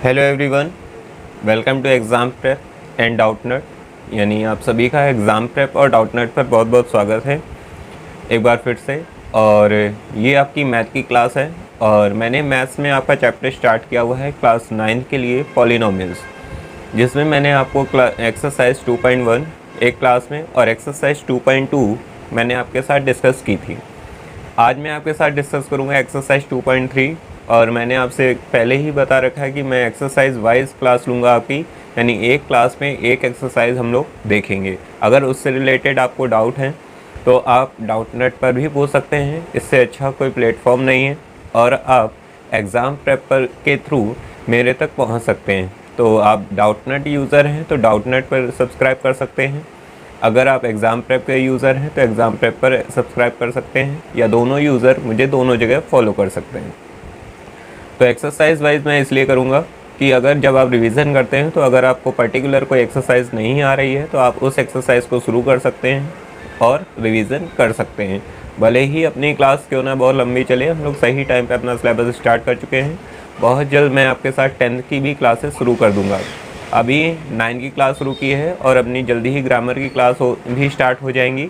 Hello everyone, welcome to exam prep and Doubtnut. यानी आप सभी का एग्ज़ाम प्रेप और डाउटनट पर बहुत बहुत स्वागत है एक बार फिर से। और ये आपकी मैथ की क्लास है और मैंने मैथ्स में आपका चैप्टर स्टार्ट किया हुआ है क्लास 9 के लिए पॉलिनोमियल्स, जिसमें मैंने आपको एक्सरसाइज 2.1 एक क्लास में और एक्सरसाइज 2.2 मैंने आपके साथ डिस्कस की थी। आज मैं आपके साथ डिस्कस करूँगा एक्सरसाइज 2.3 और मैंने आपसे पहले ही बता रखा है कि मैं एक्सरसाइज वाइज क्लास लूँगा आपकी, यानी एक क्लास में एक एक्सरसाइज हम लोग देखेंगे। अगर उससे रिलेटेड आपको डाउट है तो आप डाउटनेट पर भी पूछ सकते हैं, इससे अच्छा कोई प्लेटफॉर्म नहीं है। और आप एग्ज़ाम प्रेप पर के थ्रू मेरे तक पहुंच सकते हैं। तो आप डाउटनेट यूज़र हैं तो डाउटनेट पर सब्सक्राइब कर सकते हैं। अगर आप एग्ज़ाम प्रेप के यूज़र हैं तो एग्ज़ाम प्रेप पर सब्सक्राइब कर सकते हैं, या दोनों यूज़र मुझे दोनों जगह फॉलो कर सकते हैं। तो एक्सरसाइज वाइज मैं इसलिए करूँगा कि अगर जब आप रिवीजन करते हैं तो अगर आपको पर्टिकुलर कोई एक्सरसाइज नहीं आ रही है तो आप उस एक्सरसाइज को शुरू कर सकते हैं और रिवीजन कर सकते हैं। भले ही अपनी क्लास क्यों ना बहुत लंबी चले, हम लोग सही टाइम पे अपना सिलेबस स्टार्ट कर चुके हैं। बहुत जल्द मैं आपके साथ 10th की भी क्लासेस शुरू कर दूँगा। अभी 9 की क्लास शुरू की है और अपनी जल्दी ही ग्रामर की क्लास भी स्टार्ट हो जाएंगी।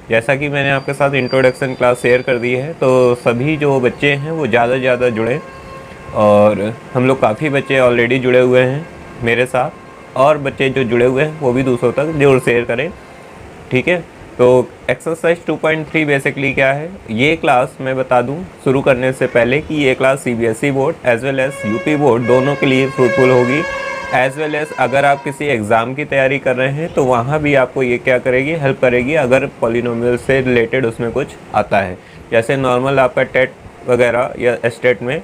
जैसा कि मैंने आपके साथ इंट्रोडक्शन क्लास शेयर कर दी है, तो सभी जो बच्चे हैं वो ज़्यादा से ज़्यादा जुड़े, और हम लोग काफ़ी बच्चे ऑलरेडी जुड़े हुए हैं मेरे साथ, और बच्चे जो जुड़े हुए हैं वो भी दूसरों तक जरूर शेयर करें, ठीक है। तो एक्सरसाइज 2.3 बेसिकली क्या है, ये क्लास मैं बता दूं शुरू करने से पहले कि ये class CBSE board as well as UP board दोनों के लिए फ्रूटफुल होगी। एज वेल एज अगर आप किसी एग्ज़ाम की तैयारी कर रहे हैं तो वहाँ भी आपको ये क्या करेगी, हेल्प करेगी अगर पॉलिनोमियल से रिलेटेड उसमें कुछ आता है। जैसे नॉर्मल आपका टेट वगैरह या स्टेट में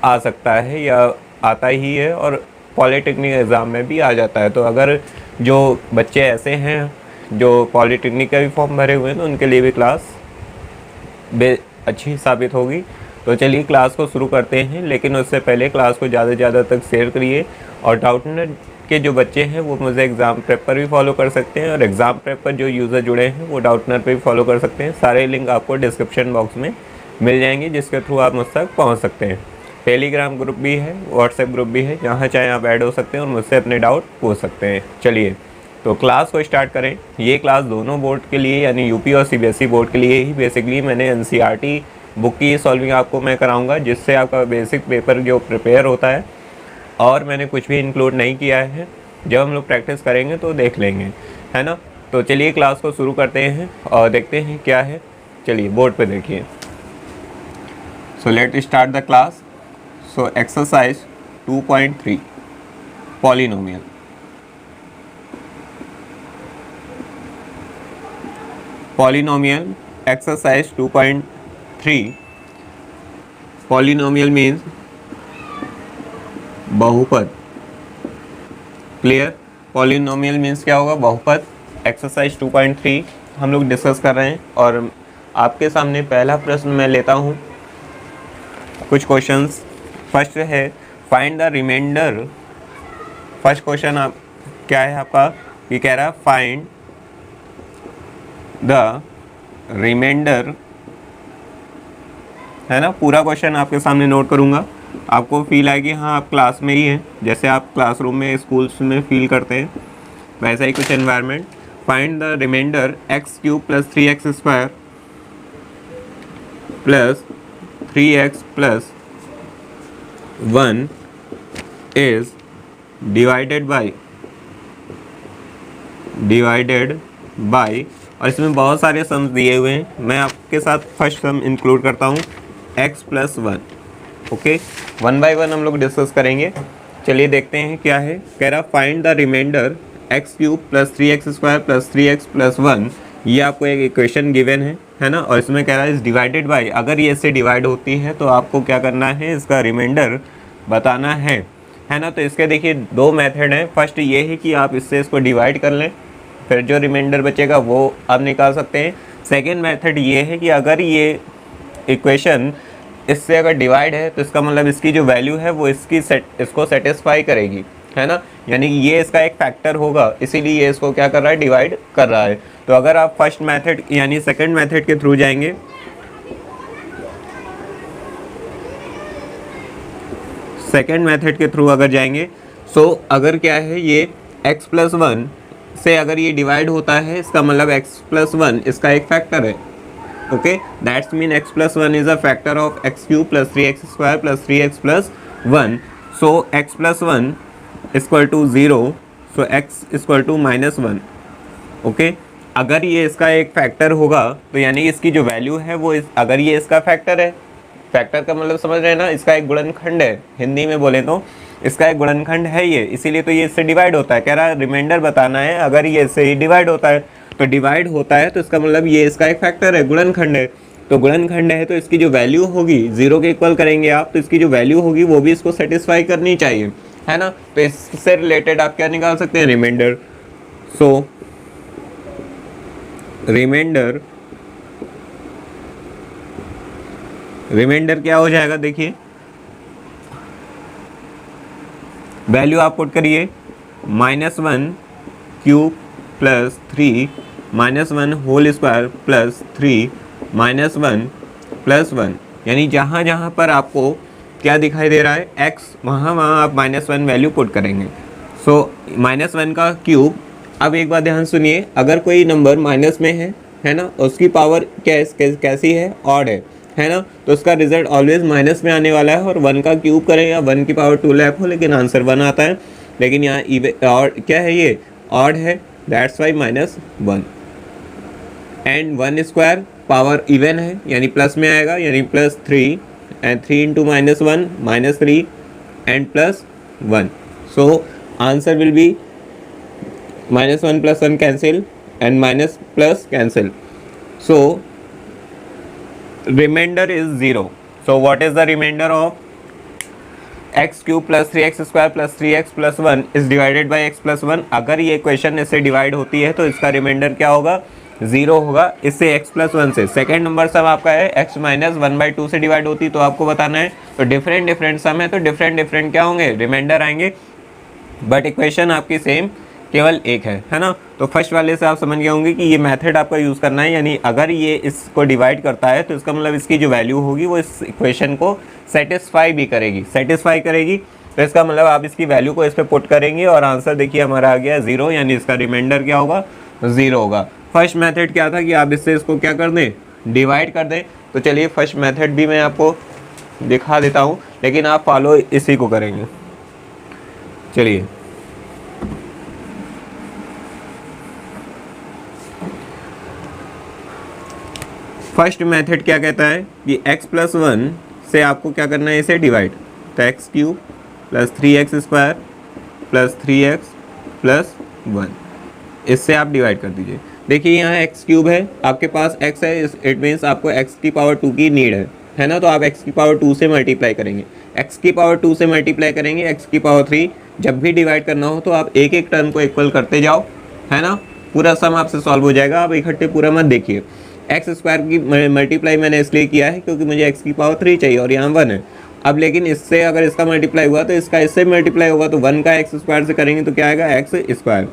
आ सकता है या आता ही है, और पॉलिटेक्निक एग्ज़ाम में भी आ जाता है। तो अगर जो बच्चे ऐसे हैं जो पॉलिटेक्निक का भी फॉर्म भरे हुए हैं तो उनके लिए भी क्लास अच्छी साबित होगी। तो चलिए क्लास को शुरू करते हैं, लेकिन उससे पहले क्लास को ज़्यादा से ज़्यादा तक शेयर करिए। और डाउटनेट के जो बच्चे हैं वो मुझे एग्ज़ाम प्रेप पर भी फॉलो कर सकते हैं, और एग्ज़ाम प्रेप पर जो यूज़र जुड़े हैं वो डाउटनेट पर भी फॉलो कर सकते हैं। सारे लिंक आपको डिस्क्रिप्शन बॉक्स में मिल जाएंगे, जिसके थ्रू आप मुझ तक पहुँच सकते हैं। टेलीग्राम ग्रुप भी है, व्हाट्सएप ग्रुप भी है, जहाँ चाहे आप ऐड हो सकते हैं और मुझसे अपने डाउट पूछ सकते हैं। चलिए तो क्लास को स्टार्ट करें। ये क्लास दोनों बोर्ड के लिए यानी यूपी और सीबीएसई बोर्ड के लिए ही बेसिकली मैंने एनसीईआरटी बुक की सॉल्विंग आपको मैं कराऊंगा, जिससे आपका बेसिक पेपर जो प्रिपेयर होता है, और मैंने कुछ भी इंक्लूड नहीं किया है। जब हम लोग प्रैक्टिस करेंगे तो देख लेंगे, है ना। तो चलिए क्लास को शुरू करते हैं और देखते हैं क्या है। चलिए बोर्ड पे देखिए। So let start the class. So exercise 2.3 polynomial. Polynomial exercise 2.3. Polynomial means बहुपद। क्लियर? पॉलिनोमियल मीन्स क्या होगा, बहुपद। एक्सरसाइज 2.3 हम लोग डिस्कस कर रहे हैं और आपके सामने पहला प्रश्न मैं लेता हूँ। कुछ क्वेश्चंस। फर्स्ट है find the remainder. First question आप क्या है आपका, ये कह रहा है फाइंड द रिमाइंडर, है ना। पूरा क्वेश्चन आपके सामने नोट करूंगा, आपको फील आएगी हाँ आप क्लास में ही हैं, जैसे आप क्लासरूम में स्कूल्स में फील करते हैं वैसा ही कुछ environment. Find the remainder x cube plus 3x square plus 3x plus 1 is divided by, और इसमें बहुत सारे सम्स दिए हुए हैं। मैं आपके साथ फर्स्ट सम इंक्लूड करता हूँ x प्लस 1। ओके, 1 बाय 1 हम लोग डिस्कस करेंगे। चलिए देखते हैं क्या है। कह रहा find the remainder x cube plus 3x square plus 3x plus 1। ये आपको एक इक्वेशन गिवन है ना, और इसमें कह रहा है इस डिवाइडेड बाय, अगर ये इससे डिवाइड होती है तो आपको क्या करना है, इसका रिमाइंडर बताना है ना। तो इसके देखिए दो मेथड हैं। फर्स्ट ये है कि आप इससे इसको डिवाइड कर लें, फिर जो रिमाइंडर बचेगा वो आप निकाल सकते हैं। सेकेंड मेथड ये है कि अगर ये इक्वेशन इससे अगर डिवाइड है तो इसका मतलब इसकी जो वैल्यू है वो इसको सेटिस्फाई करेगी, है ना। यानी ये इसका एक फैक्टर होगा, इसीलिए ये इसको क्या कर रहा है, डिवाइड कर रहा है। तो अगर आप फर्स्ट मेथड यानी सेकंड मेथड के थ्रू जाएंगे, सेकेंड मेथड के थ्रू अगर जाएंगे, सो अगर क्या है ये x+1 से अगर ये डिवाइड होता है, इसका मतलब x+1 इसका एक फैक्टर है। Okay, that's mean x+1 is a factor of x³ + 3x² + 3x+1, so x+1 = 0, so x = -1। Okay, अगर ये इसका एक फैक्टर होगा तो यानी इसकी जो वैल्यू है वो अगर ये इसका फैक्टर है, फैक्टर का मतलब समझ रहे हैं ना, इसका एक गुणनखंड है, हिंदी में बोले तो इसका एक गुणनखंड है ये, इसीलिए तो ये इससे डिवाइड होता है। कह रहा है रिमाइंडर बताना है, अगर ये इससे डिवाइड होता है तो डिवाइड होता है तो इसका मतलब ये इसका एक फैक्टर है, गुणनखंड है। तो गुणनखंड है तो इसकी जो वैल्यू होगी 0 के इक्वल करेंगे आप, तो इसकी जो वैल्यू होगी वो भी इसको सेटिस्फाई करनी चाहिए, है ना। तो इससे रिलेटेड आप क्या निकाल सकते हैं, रिमाइंडर। सो रिमाइंडर क्या हो जाएगा, देखिए वैल्यू आप पुट करिए, -1³ + 3 -1 होल स्क्वायर + 3 -1 + 1, यानी जहाँ जहाँ पर आपको क्या दिखाई दे रहा है x, वहाँ आप -1 वैल्यू पुट करेंगे। सो -1 का क्यूब। अब एक बात ध्यान सुनिए, अगर कोई नंबर माइनस में है ना, उसकी पावर कैसी है, ऑड है ना, तो उसका रिजल्ट ऑलवेज माइनस में आने वाला है। और 1 का क्यूब करें या 1 की पावर 2 लैप हो, लेकिन आंसर 1 आता है। लेकिन यहाँ और क्या है, ये ऑड है, that's why -1। And 1 square power even है, यानी प्लस में आएगा, यानी +3, and 3 × -1 -3 and +1। So answer will be -1 + 1 cancel and minus plus cancel, so remainder is 0. So what is the remainder of x³ + 3x² + 3x + 1 is divided by x+1। अगर ये question इससे divide होती है तो इसका रिमाइंडर क्या होगा, 0 होगा, इससे x+1 से। सेकेंड नंबर सम आपका है x - 1/2 से डिवाइड होती तो आपको बताना है। तो डिफरेंट सम है तो डिफरेंट क्या होंगे, रिमाइंडर आएंगे, बट इक्वेशन आपकी सेम केवल एक है ना। तो फर्स्ट वाले से आप समझ गए होंगे कि ये मेथड आपका यूज़ करना है, यानी अगर ये इसको डिवाइड करता है तो इसका मतलब इसकी जो वैल्यू होगी वो इस इक्वेशन को सेटिस्फाई करेगी। तो इसका मतलब आप इसकी वैल्यू को इस पर पुट करेंगे और आंसर देखिए हमारा आ गया 0, यानी इसका रिमाइंडर क्या होगा, 0 होगा। फर्स्ट मेथड क्या था कि आप इससे इसको क्या कर दें, डिवाइड कर दें। तो चलिए फर्स्ट मेथड भी मैं आपको दिखा देता हूँ, लेकिन आप फॉलो इसी को करेंगे। चलिए फर्स्ट मेथड क्या कहता है कि x+1 से आपको क्या करना है, इसे डिवाइड। तो x³ + 3x² + 3x + 1, इससे आप डिवाइड कर दीजिए। देखिए यहाँ x³ है, आपके पास x है, इट मीन्स आपको x⁻² की नीड है ना। तो आप x⁻² से मल्टीप्लाई करेंगे, x⁻² से मल्टीप्लाई करेंगे x⁻3। जब भी डिवाइड करना हो तो आप एक एक टर्म को इक्वल करते जाओ, है ना, पूरा सम आपसे सॉल्व हो जाएगा। आप इकट्ठे पूरा मत देखिए। x² की मल्टीप्लाई मैंने इसलिए किया है क्योंकि मुझे x⁻3 चाहिए और यहाँ 1 है। अब लेकिन इससे अगर इसका मल्टीप्लाई हुआ तो इसका इससे मल्टीप्लाई होगा, तो 1 का x² से करेंगे तो क्या आएगा, x²।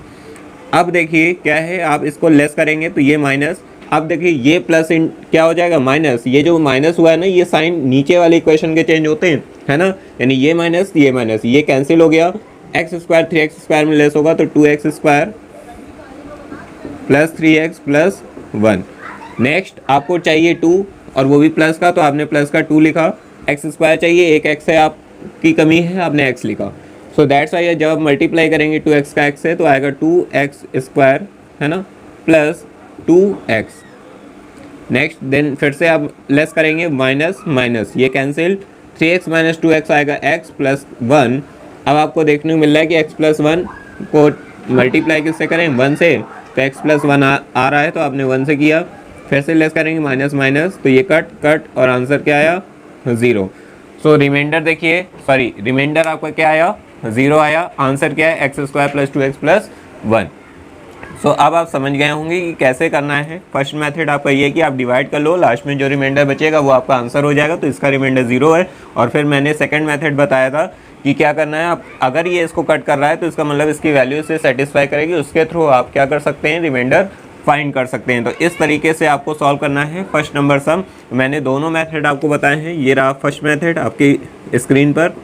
अब देखिए क्या है, आप इसको लेस करेंगे तो ये माइनस। अब देखिए ये प्लस इन क्या हो जाएगा, माइनस। ये जो माइनस हुआ है ना, ये साइन नीचे वाले इक्वेशन के चेंज होते हैं, है ना, यानी ये माइनस ये कैंसिल हो गया। x² 3x² में लेस होगा तो 2x² + 3x + 1। नेक्स्ट आपको चाहिए 2 और वो भी प्लस का, तो आपने प्लस का 2 लिखा। x² चाहिए, एक x है आपकी कमी है, आपने x लिखा। सो दैट्स वाई जब आप मल्टीप्लाई करेंगे 2x का x है तो आएगा 2x², है ना, + 2x। नेक्स्ट देन फिर से आप लेस करेंगे, माइनस ये कैंसिल, 3x - 2x आएगा x + 1। अब आपको देखने को मिल रहा है कि x+1 को मल्टीप्लाई किससे करें, 1 से, तो x + 1 आ रहा है तो आपने 1 से किया। फिर से लेस करेंगे, माइनस, तो ये कट और आंसर क्या आया, 0। सो रिमाइंडर देखिए, सॉरी रिमाइंडर आपका क्या आया, 0 आया। आंसर क्या है, x² + 2x + 1। सो अब आप समझ गए होंगे कि कैसे करना है। फर्स्ट मेथड आपका ये है कि आप डिवाइड कर लो, लास्ट में जो रिमाइंडर बचेगा वो आपका आंसर हो जाएगा, तो इसका रिमाइंडर 0 है। और फिर मैंने सेकंड मेथड बताया था कि क्या करना है, आप अगर ये इसको कट कर रहा है तो इसका मतलब इसकी वैल्यू से सेटिस्फाई करेगी, उसके थ्रू आप क्या कर सकते हैं, रिमाइंडर फाइंड कर सकते हैं। तो इस तरीके से आपको सॉल्व करना है फर्स्ट नंबर सम। मैंने दोनों मेथड आपको बताए हैं, ये रहा फर्स्ट मेथड आपकी स्क्रीन पर,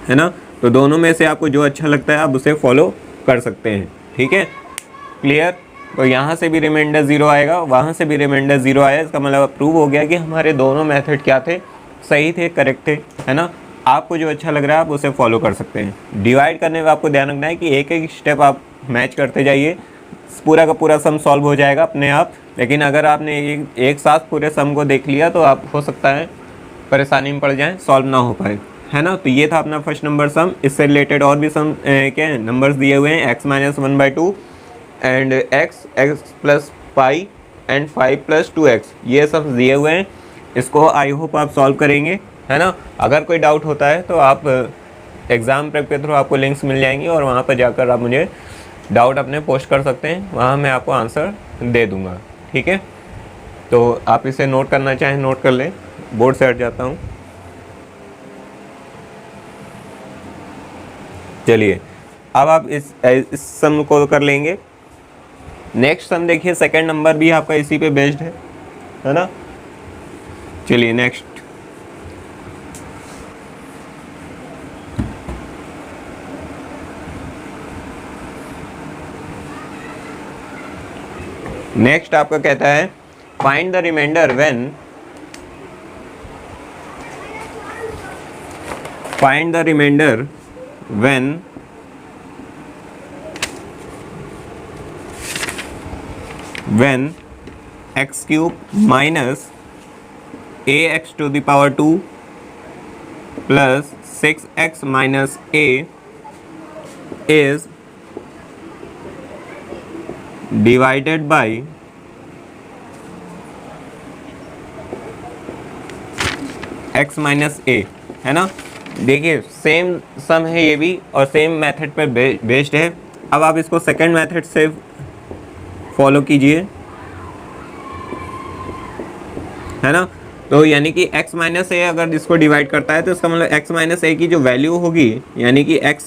है ना। तो दोनों में से आपको जो अच्छा लगता है आप उसे फॉलो कर सकते हैं, ठीक है, क्लियर। तो यहाँ से भी रिमाइंडर 0 आएगा, वहाँ से भी रिमाइंडर 0 आया, इसका मतलब प्रूव हो गया कि हमारे दोनों मेथड क्या थे, सही थे, करेक्ट थे, है ना। आपको जो अच्छा लग रहा है आप उसे फॉलो कर सकते हैं। डिवाइड करने में आपको ध्यान रखना है कि एक एक स्टेप आप मैच करते जाइए, पूरा का पूरा सम सॉल्व हो जाएगा अपने आप। लेकिन अगर आपने एक साथ पूरे सम को देख लिया तो आप हो सकता है परेशानी में पड़ जाएं, सॉल्व ना हो पाए, है ना। तो ये था अपना फर्स्ट नंबर सम। इससे रिलेटेड और भी सम क्या है नंबर्स दिए हुए हैं, x-1/2 and x plus pi and 5 + 2x, ये सब दिए हुए हैं। इसको आई होप आप सॉल्व करेंगे, है ना। अगर कोई डाउट होता है तो आप एग्ज़ाम प्रेप के थ्रू आपको लिंक्स मिल जाएंगी और वहाँ पर जाकर आप मुझे डाउट अपने पोस्ट कर सकते हैं, वहाँ मैं आपको आंसर दे दूँगा, ठीक है। तो आप इसे नोट करना चाहें नोट कर लें, बोर्ड से हट जाता हूँ। चलिए अब आप इस सम को कर लेंगे। नेक्स्ट सम देखिए, सेकंड नंबर भी आपका इसी पे बेस्ड है ना। चलिए नेक्स्ट, नेक्स्ट आपका कहता है find the remainder when x³ minus ax⁴ plus 6x minus a is divided by x minus a, है ना। देखिए सेम सम है ये भी और सेम मेथड पर बेस्ड है। अब आप इसको सेकंड मेथड से फॉलो कीजिए, है ना। तो यानी कि x माइनस a अगर इसको डिवाइड करता है तो इसका मतलब x माइनस a की जो वैल्यू होगी यानी कि x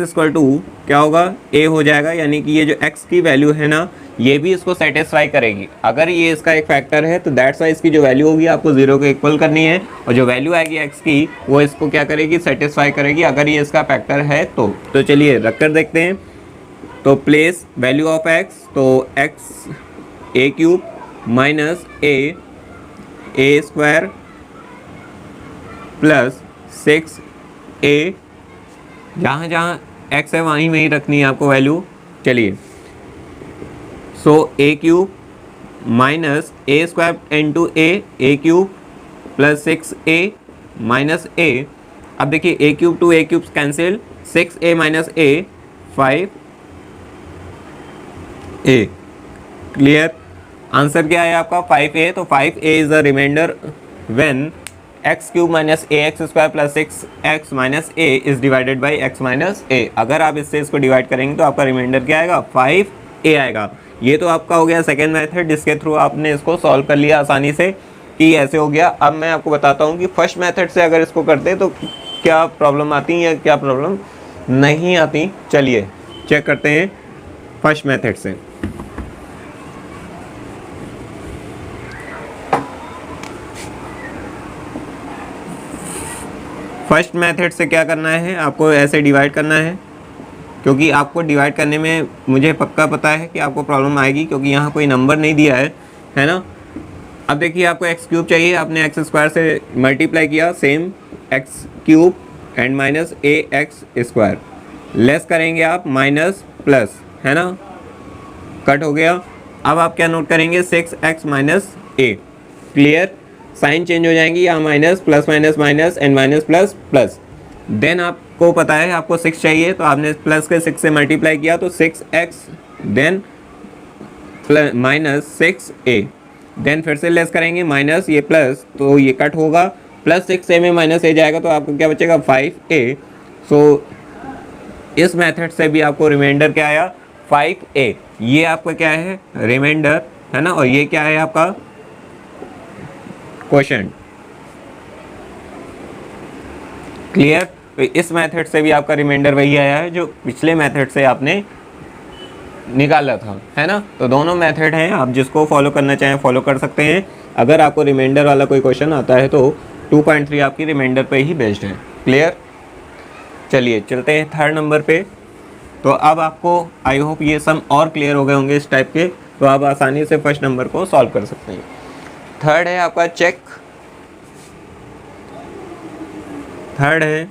इक्वल टू क्या होगा, a हो जाएगा। यानी कि ये जो x की वैल्यू है ना ये भी इसको सेटिस्फाई करेगी। अगर ये इसका एक फैक्टर है तो दैट्स वाई इसकी जो वैल्यू होगी आपको 0 के इक्वल करनी है, और जो वैल्यू आएगी x की वो इसको क्या करेगी, सेटिस्फाई करेगी, अगर ये इसका फैक्टर है तो चलिए रख कर देखते हैं। तो प्लेस वैल्यू ऑफ x, तो x a³ minus a² plus 6a, जहाँ जहाँ x है वहीं रखनी है आपको वैल्यू। चलिए so a³ minus a² into a³ plus 6a minus a। अब देखिए a³ to a³ cancel, 6a minus a 5a। Clear, answer क्या है आपका 5a। तो 5a is the remainder when x³ minus ax² plus 6x minus a is divided by x minus a। अगर आप इससे इसको डिवाइड करेंगे तो आपका रिमाइंडर क्या आएगा, 5a आएगा। ये तो आपका हो गया सेकेंड मेथड जिसके थ्रू आपने इसको सॉल्व कर लिया आसानी से कि ऐसे हो गया। अब मैं आपको बताता हूँ कि फर्स्ट मेथड से अगर इसको करते तो क्या प्रॉब्लम आती है या क्या प्रॉब्लम नहीं आती। चलिए चेक करते हैं फर्स्ट मेथड से। फर्स्ट मेथड से क्या करना है, आपको ऐसे डिवाइड करना है, क्योंकि आपको डिवाइड करने में मुझे पक्का पता है कि आपको प्रॉब्लम आएगी क्योंकि यहाँ कोई नंबर नहीं दिया है ना। अब देखिए आपको x³ चाहिए, आपने x² से मल्टीप्लाई किया, same x³ and minus ax², less करेंगे आप माइनस प्लस, है ना, कट हो गया। अब आप क्या नोट करेंगे, 6x minus a। Clear, sign change हो जाएंगी, यहाँ minus plus minus minus and minus plus plus. Then आपको पता है आपको 6 चाहिए तो आपने प्लस के 6 से मल्टीप्लाई किया तो 6x then minus 6a, then फिर से लेस करेंगे माइनस ये प्लस, तो ये कट होगा, प्लस 6a में माइनस a जाएगा तो आपको क्या बचेगा 5a। सो इस मेथड से भी आपको रिमाइंडर क्या आया 5a। ये आपका क्या है रिमाइंडर, है ना, और ये क्या है आपका क्वेश्चन। क्लियर, तो इस मेथड से भी आपका रिमाइंडर वही आया है जो पिछले मेथड से आपने निकाला था, है ना। तो दोनों मेथड हैं, आप जिसको फॉलो करना चाहें फॉलो कर सकते हैं। अगर आपको रिमाइंडर वाला कोई क्वेश्चन आता है तो 2.3 आपकी रिमाइंडर पे ही बेस्ड है। क्लियर। चलिए चलते हैं थर्ड नंबर पे। तो अब आपको आई होप ये सम और क्लियर हो गए होंगे इस टाइप के, तो आप आसानी से फर्स्ट नंबर को सॉल्व कर सकते हैं। थर्ड है आपका चेक। थर्ड है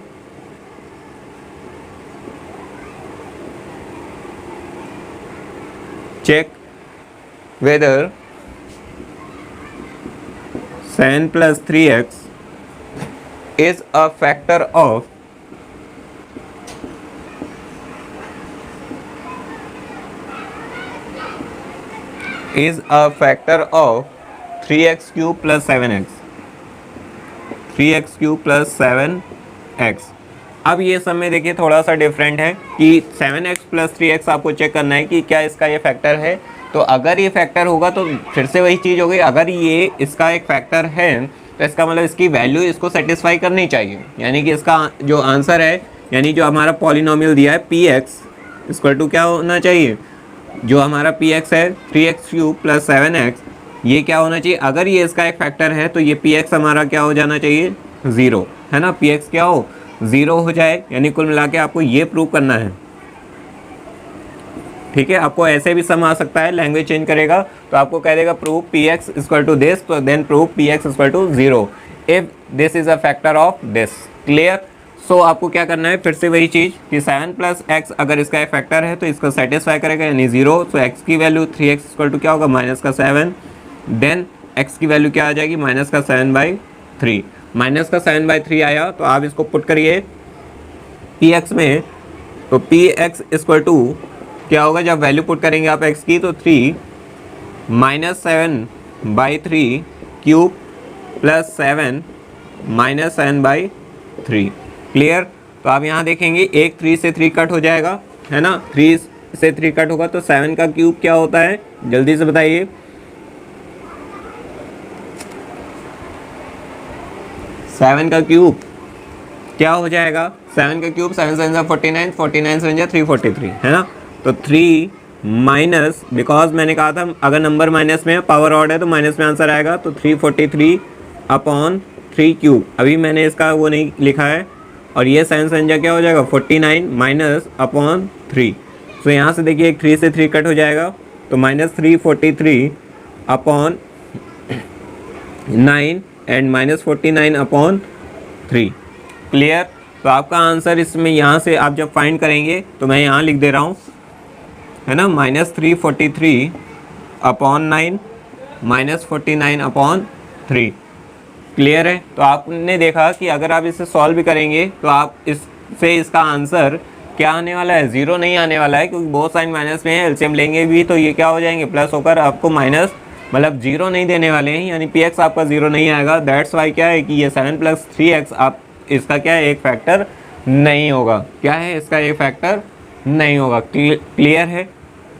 check whether 7 plus 3x is a factor of is a factor of 3x cube plus 7x 3x cube plus 7x। अब ये सब में देखिए थोड़ा सा डिफरेंट है कि 7x प्लस 3x आपको चेक करना है कि क्या इसका ये फैक्टर है। तो अगर ये फैक्टर होगा तो फिर से वही चीज़ हो गई, अगर ये इसका एक फैक्टर है तो इसका मतलब इसकी वैल्यू इसको सेटिस्फाई करनी चाहिए, यानी कि इसका जो आंसर है, यानी जो हमारा पॉलिनोमियल दिया है px इक्वल टू क्या होना चाहिए, जो हमारा px है 3x क्यूब प्लस 7x, ये क्या होना चाहिए, अगर ये इसका एक फैक्टर है तो ये px हमारा क्या हो जाना चाहिए, 0 है ना, px क्या हो 0 हो जाए। यानी कुल मिला के आपको ये प्रूव करना है। ठीक है, आपको ऐसे भी सम आ सकता है, लैंग्वेज चेंज करेगा तो आपको कह देगा prove px equal to this, तो then prove px equal to 0 if this is a factor of this. Clear. So आपको क्या करना है, फिर से वही चीज़ कि 7 प्लस एक्स अगर इसका एक फैक्टर है तो इसको सेटिस्फाई करेगा, यानी 0। सो एक्स की वैल्यू 3x इक्वल टू क्या होगा, माइनस का 7, देन एक्स की वैल्यू क्या आ जाएगी, माइनस का 7/3। माइनस का 7/3 आया तो आप इसको पुट करिए px में, तो px इक्वल टू क्या होगा, जब वैल्यू पुट करेंगे आप x की तो 3 minus 7/3 cube plus 7 minus 7/3। Clear. तो आप यहाँ देखेंगे एक 3 से 3 कट हो जाएगा, है ना, 3 से 3 कट होगा तो 7 का क्यूब क्या होता है, जल्दी से बताइए। 7 का क्यूब क्या हो जाएगा, 7 का क्यूब 7 7 49, 49 7 343, है ना। तो 3 माइनस, बिकॉज मैंने कहा था अगर नंबर माइनस में है, पावर ऑड है तो माइनस में आंसर आएगा, तो 343 अपॉन 3 क्यूब, अभी मैंने इसका वो नहीं लिखा है, और ये 7 7 क्या हो जाएगा 49 माइनस अपॉन 3। तो यहाँ से देखिए एक 3 से 3 कट हो जाएगा, तो minus 343 upon 9 and minus 49 upon 3। Clear. तो आपका आंसर इसमें यहाँ से आप जब फाइंड करेंगे तो मैं यहाँ लिख दे रहा हूँ, है ना, minus 343 upon 9 minus 49 upon 3। Clear है। तो आपने देखा कि अगर आप इसे सॉल्व भी करेंगे तो आप इससे इसका आंसर क्या आने वाला है, 0 नहीं आने वाला है, क्योंकि बहुत साइन माइनस में है, एलसीएम लेंगे भी तो ये क्या हो जाएंगे, प्लस होकर आपको माइनस, मतलब 0 नहीं देने वाले हैं, यानी px आपका 0 नहीं आएगा। दैट्स वाई क्या है कि ये 7 प्लस 3x आप इसका क्या है, एक फैक्टर नहीं होगा। क्या है, इसका एक फैक्टर नहीं होगा। क्लियर है।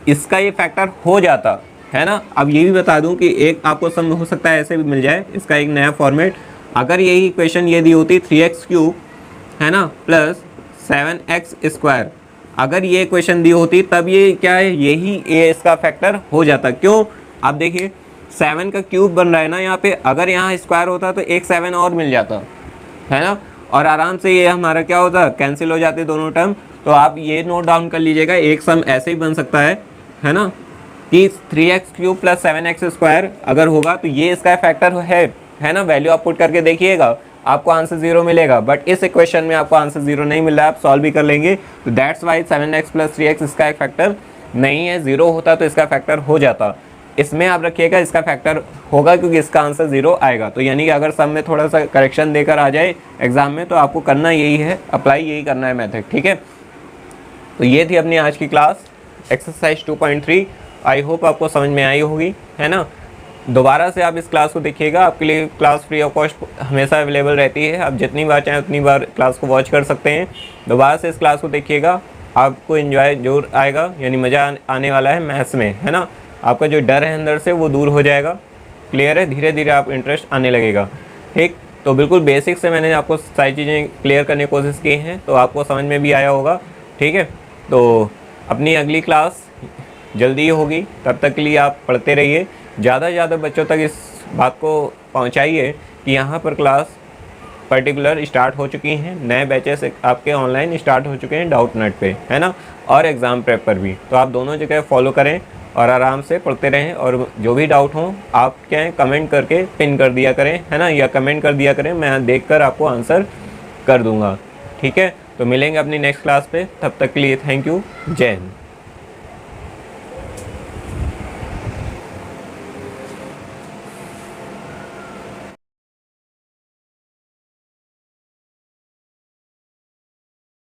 इसका ये फैक्टर हो जाता है ना। अब ये भी बता दूं कि एक आपको सम हो सकता है ऐसे भी मिल जाए, इसका एक नया फॉर्मेट, अगर यही इक्वेशन ये दी होती 3x क्यूब, है ना, प्लस 7x स्क्वायर, अगर ये इक्वेशन दी होती तब ये क्या है, यही ये इसका फैक्टर हो जाता। क्यों, आप देखिए 7 का क्यूब बन रहा है ना यहाँ पे, अगर यहाँ स्क्वायर होता तो एक 7 और मिल जाता, है ना, और आराम से ये हमारा क्या होता, कैंसिल हो जाते दोनों टर्म। तो आप ये नोट डाउन कर लीजिएगा, एक सम ऐसे ही बन सकता है ना, कि 3x cube plus 7x square अगर होगा तो ये इसका फैक्टर है ना। वैल्यू आप पुट करके देखिएगा, आपको आंसर 0 मिलेगा, बट इस इक्वेशन में आपको आंसर 0 नहीं मिल रहा है, आप सॉल्व भी कर लेंगे। तो that's why 7x plus 3x इसका एक फैक्टर नहीं है, 0 होता तो इसका फैक्टर हो जाता। इसमें आप रखिएगा इसका फैक्टर होगा, क्योंकि इसका आंसर 0 आएगा। तो यानी कि अगर सम में थोड़ा सा करेक्शन देकर आ जाए एग्जाम में तो आपको करना यही है, अप्लाई यही करना है मेथड। ठीक है। तो ये थी अपनी आज की क्लास एक्सरसाइज 2.3। आई होप आपको समझ में आई होगी, है ना। दोबारा से आप इस क्लास को देखिएगा, आपके लिए क्लास फ्री ऑफ कॉस्ट हमेशा अवेलेबल रहती है, आप जितनी बार चाहें उतनी बार क्लास को वॉच कर सकते हैं। दोबारा से इस क्लास को देखिएगा, आपको एंजॉय जरूर आएगा, यानी मज़ा आने वाला है मैथ्स में, है ना। आपका जो डर है अंदर से वो दूर हो जाएगा। क्लियर है। धीरे धीरे आप इंटरेस्ट आने लगेगा। ठीक। तो बिल्कुल बेसिक से मैंने आपको सारी चीज़ें क्लियर करने की कोशिश की हैं, तो आपको समझ में भी आया होगा। ठीक है। तो अपनी अगली क्लास जल्दी होगी, तब तक के लिए आप पढ़ते रहिए, ज़्यादा से ज़्यादा बच्चों तक इस बात को पहुंचाइए कि यहाँ पर क्लास पर्टिकुलर स्टार्ट हो चुकी हैं, नए बैचेस आपके ऑनलाइन स्टार्ट हो चुके हैं डाउटनेट पे, है ना, और एग्ज़ाम प्रेप पर भी। तो आप दोनों जगह फॉलो करें और आराम से पढ़ते रहें, और जो भी डाउट हो आप क्या है कमेंट करके पिन कर दिया करें, है ना, या कमेंट कर दिया करें, मैं देखकर आपको आंसर कर दूंगा। ठीक है, तो मिलेंगे अपनी नेक्स्ट क्लास पे, तब तक के लिए थैंक यू, जय हिंद।